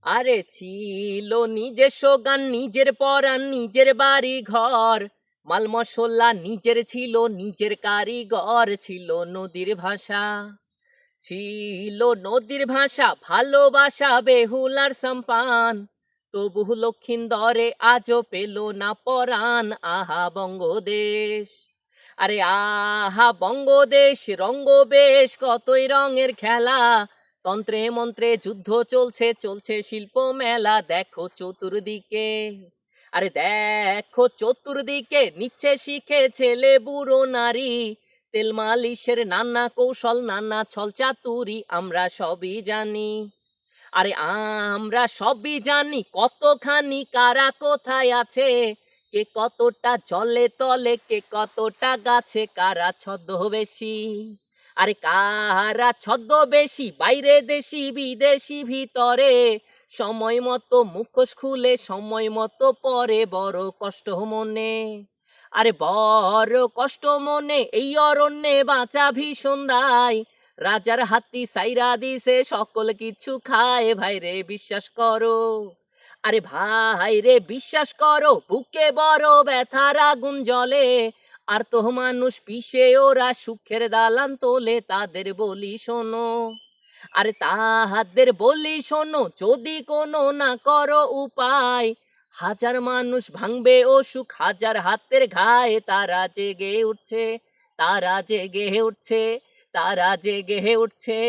আরে ছিল নিজস্ব গান, নিজের পরাণ, নিজের বাড়ি ঘর, মাল মশলা নিজের ছিল, নিজের কারিগর ছিল নদীর ভাষা। ছিল নদীর ভাষা, ভালোবাসা বেহুলার সম্পান, তবু লক্ষিন্দরে আজও পেল না পরাণ। আহা বঙ্গদেশ, আরে আহা বঙ্গদেশ, রঙ্গ বেশ কতই রঙের খেলা, তন্ত্রে মন্ত্রে যুদ্ধ চলছে, চলছে শিল্প মেলা। দেখো চতুর্দিকে, আরে দেখো চতুর্দিকে, নিচ্ছে শিখে ছেলে বুড়ো নারী, তেল মালিশের নানা কৌশল, নানা ছল চাতুরি আমরা সবই জানি। আরে আমরা সবই জানি কতখানি কারা কোথায় আছে, কে কতটা জলে তলে, কে কতটা গাছে, কারা ছদ্মবেশী। আরে কারা ছদ্মবেশী, বাইরে দেশি বিদেশি ভিতরে, সময় মতো মুখোশ খুলে সময় মতো পরে বড় কষ্ট মনে। আরে বড় কষ্ট মনে, এই অরণ্যে বাঁচা ভীষণ দায়, রাজার হাতি সাইরা দিছে সকল কিছু খায়। ভাইরে বিশ্বাস করো, আরে ভাইরে বিশ্বাস করো, বুকে বড় ব্যথার আগুন জ্বলে, আর তো মানুষ পিষে ওরা সুখের দালান তোলে। তাদের বলি শোনো, আরে তাহাদের বলি শোনো, যদি কোনো না করো উপায়, হাজার মানুষ ভাঙবে ও সুখ হাজার হাতের ঘায়ে। তারা জেগে উঠছে, তারা জেগে উঠছে, তারা জেগে উঠছে।